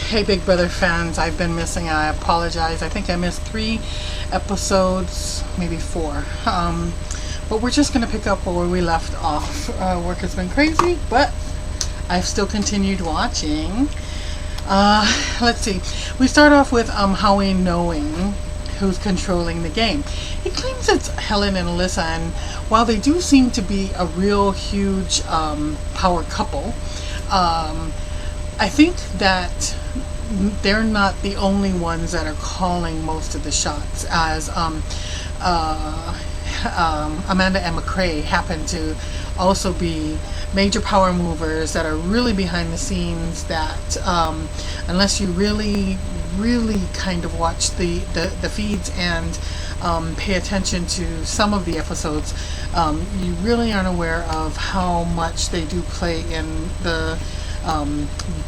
Hey Big Brother fans, I've been missing. I apologize. I think I missed 3 episodes, maybe 4. But we're just going to pick up where we left off. Work has been crazy, but I've still continued watching. Let's see. We start off with Howie knowing who's controlling the game. He claims it's Helen and Alyssa, and while they do seem to be a real huge power couple, I think that they're not the only ones that are calling most of the shots, as Amanda and McCrae happen to also be major power movers that are really behind the scenes, that unless you really kind of watch the feeds and pay attention to some of the episodes, you really aren't aware of how much they do play in the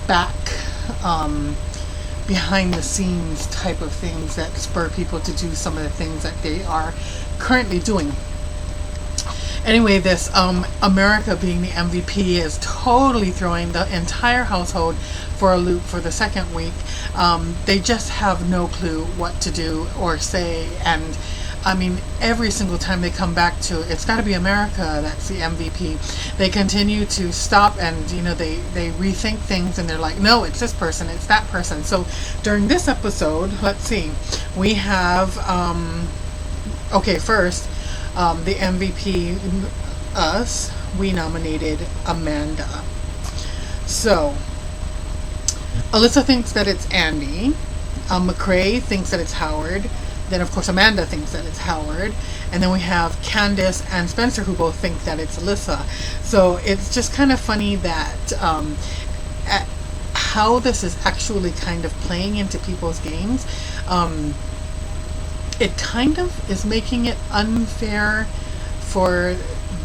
back behind the scenes type of things that spur people to do some of the things that they are currently doing. Anyway, this America being the MVP is totally throwing the entire household for a loop for the second week. They just have no clue what to do or say, and I mean, every single time they come back to it's got to be America that's the MVP, they continue to stop and they rethink things, and they're like, no, it's this person, it's that person. So during this episode, let's see, we have first, the MVP, us, we nominated Amanda. So Alyssa thinks that it's Andy. McCrae thinks that it's Howard. Then, of course, Amanda thinks that it's Howard. And then we have Candace and Spencer, who both think that it's Alyssa. So it's just kind of funny that how this is actually kind of playing into people's games. It kind of is making it unfair for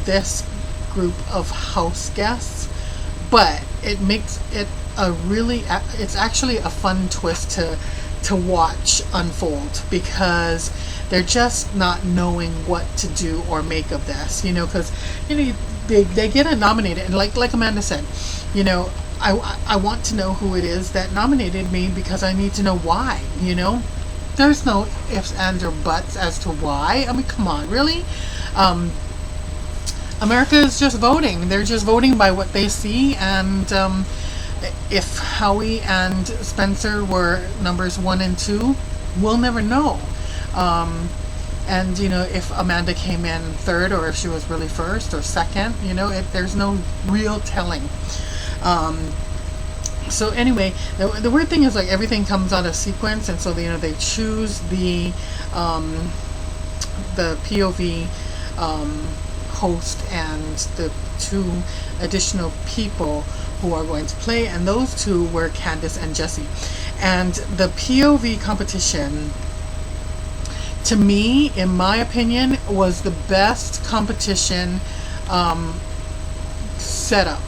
this group of house guests. But it makes it it's actually a fun twist to watch unfold, because they're just not knowing what to do or make of this, because they get nominated, and like Amanda said, I want to know who it is that nominated me, because I need to know why. There's no ifs, ands, or buts as to why. I mean, come on, really? America is just voting. They're just voting by what they see, and if Howie and Spencer were numbers 1 and 2, we'll never know. And if Amanda came in 3rd, or if she was really 1st or 2nd, there's no real telling. So anyway, the weird thing is, like, everything comes out of sequence, and so they choose the POV host and the 2 additional people who are going to play, and those 2 were Candace and Jesse. And the POV competition, to me, in my opinion, was the best competition setup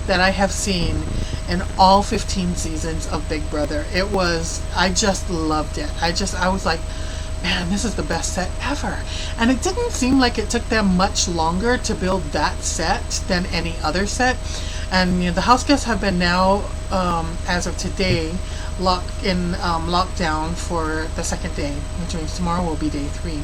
that I have seen in all 15 seasons of Big Brother. I just loved it. I was like, man, this is the best set ever. And it didn't seem like it took them much longer to build that set than any other set. And the house guests have been now, as of today, lockdown for the 2nd day, which means tomorrow will be day 3,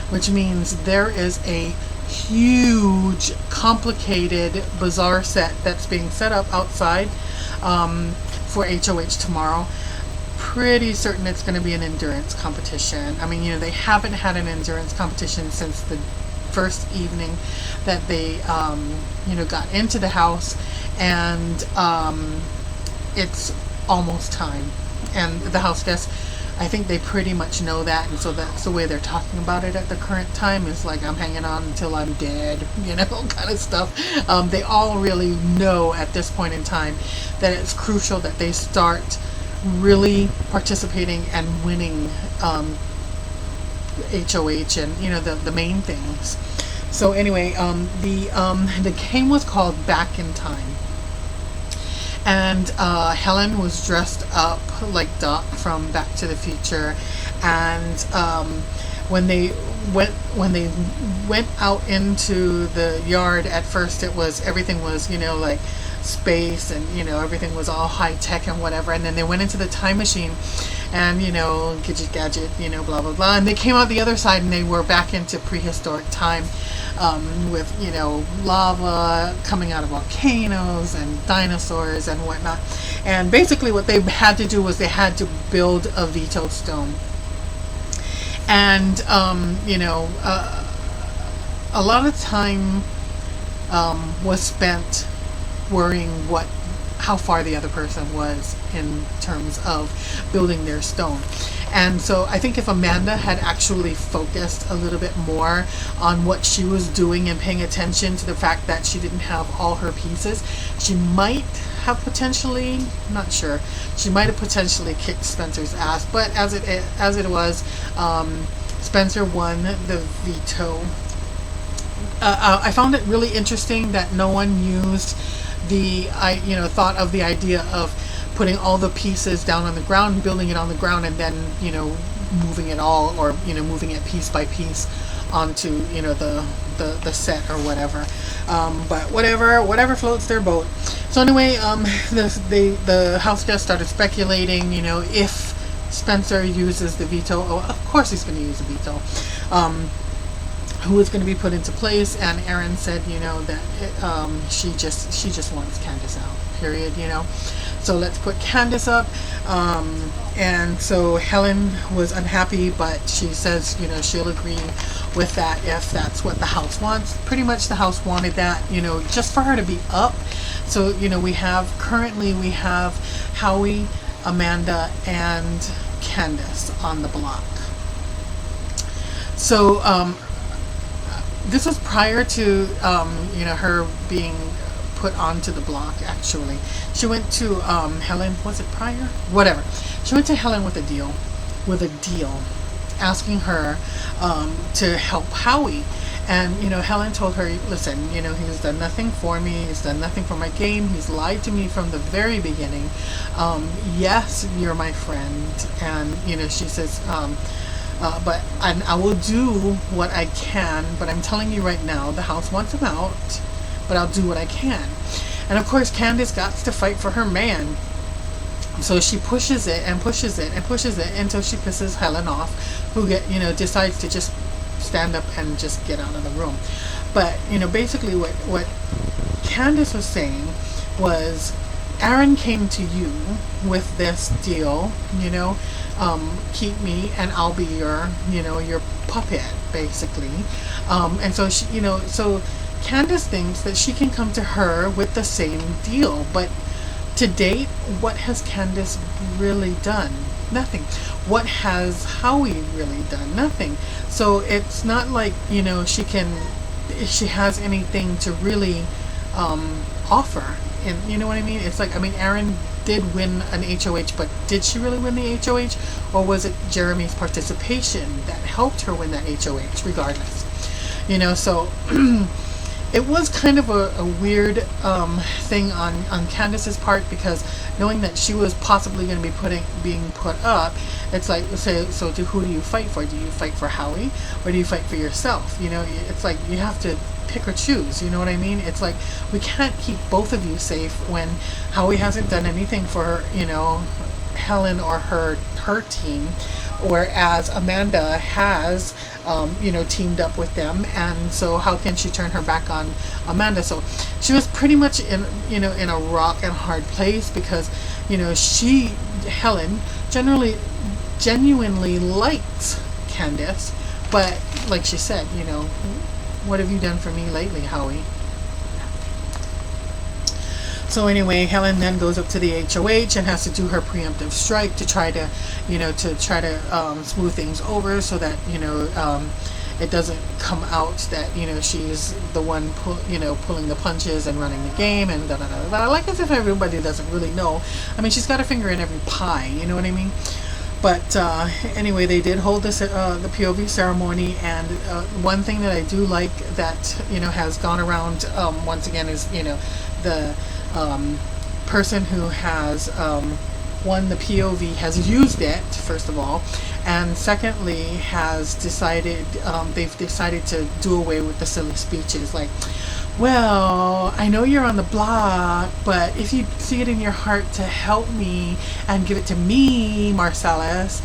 which means there is a huge, complicated, bizarre set that's being set up outside for HOH tomorrow. Pretty certain it's going to be an endurance competition. I mean, they haven't had an endurance competition since the first evening that they got into the house, and it's almost time, and the house guests, I think they pretty much know that, and so that's the way they're talking about it at the current time, is like, I'm hanging on until I'm dead, kind of stuff. They all really know at this point in time that it's crucial that they start really participating and winning HOH and the main things. So anyway, the game was called Back in Time, and Helen was dressed up like Doc from Back to the Future, and when they went out into the yard, at first everything was like space, and everything was all high tech and whatever. And then they went into the time machine, and gadget gadget, blah blah blah, and they came out the other side, and they were back into prehistoric time, with lava coming out of volcanoes and dinosaurs and whatnot. And basically what they had to do was they had to build a veto stone. And a lot of time was spent worrying how far the other person was in terms of building their stone. And so I think if Amanda had actually focused a little bit more on what she was doing and paying attention to the fact that she didn't have all her pieces, she might have potentially, not sure, she might have potentially kicked Spencer's ass. But as it was, Spencer won the veto. I found it really interesting that no one used thought of the idea of putting all the pieces down on the ground, building it on the ground, and then moving it all, or moving it piece by piece onto the set or whatever. But whatever floats their boat. So anyway, the house guests started speculating, if Spencer uses the veto. Oh, of course he's going to use the veto. Who is going to be put into place? And Erin said, that she just wants Candace out. Period. So let's put Candace up. And so Helen was unhappy, but she says, she'll agree with that if that's what the house wants. Pretty much the house wanted that, just for her to be up. So, we have Howie, Amanda, and Candace on the block. So, this was prior to, her being put onto the block, actually. She went to Helen, was it prior? Whatever. She went to Helen with a deal, asking her to help Howie. And, Helen told her, listen, he's done nothing for me. He's done nothing for my game. He's lied to me from the very beginning. Yes, you're my friend. And, she says, but I will do what I can, but I'm telling you right now, the house wants him out, but I'll do what I can. And of course, Candace got to fight for her man. So she pushes it and pushes it and pushes it until she pisses Helen off, who decides to just stand up and just get out of the room. But, basically what Candace was saying was, Aaron came to you with this deal, keep me and I'll be your puppet, basically. And so she, so Candace thinks that she can come to her with the same deal. But to date, what has Candace really done? Nothing. What has Howie really done? Nothing. So it's not like, she has anything to really offer. And you know what I mean? It's like, Aaron did win an HOH, but did she really win the HOH? Or was it Jeremy's participation that helped her win that HOH, regardless? So it was kind of a weird thing on Candace's part, because knowing that she was possibly going to be being put up, it's like, so who do you fight for? Do you fight for Howie, or do you fight for yourself? It's like you have to pick or choose, you know what I mean? It's like, we can't keep both of you safe when Howie hasn't done anything for, Helen or her team, whereas Amanda has, teamed up with them, and so how can she turn her back on Amanda? So she was pretty much in a rock and hard place, because, Helen genuinely likes Candace, but like she said, what have you done for me lately, Howie? So anyway, Helen then goes up to the HOH and has to do her preemptive strike to try to, smooth things over, so that, it doesn't come out that, she's the one pulling the punches and running the game and da-da-da-da. Like as if everybody doesn't really know. She's got her finger in every pie, you know what I mean? But anyway, they did hold this the POV ceremony, and one thing that I do like that has gone around once again is the person who has won the POV has used it, first of all, and secondly has decided they've decided to do away with the silly speeches like, well, I know you're on the block, but if you see it in your heart to help me and give it to me, Marcellus,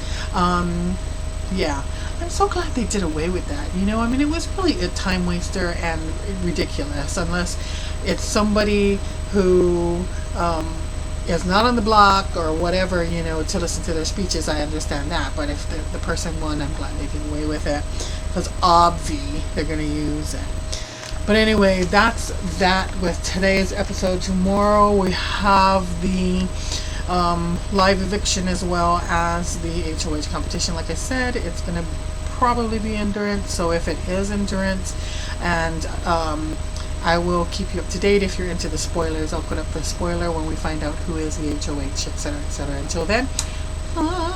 yeah. I'm so glad they did away with that. I mean, it was really a time waster and ridiculous, unless it's somebody who is not on the block or whatever, to listen to their speeches. I understand that. But if the person won, I'm glad they did away with it, because obvi they're going to use it. But anyway, that's that with today's episode. Tomorrow we have the live eviction as well as the HOH competition. Like I said, it's going to probably be endurance. So if it is endurance, and I will keep you up to date. If you're into the spoilers, I'll put up the spoiler when we find out who is the HOH, etc., etc. Until then, bye.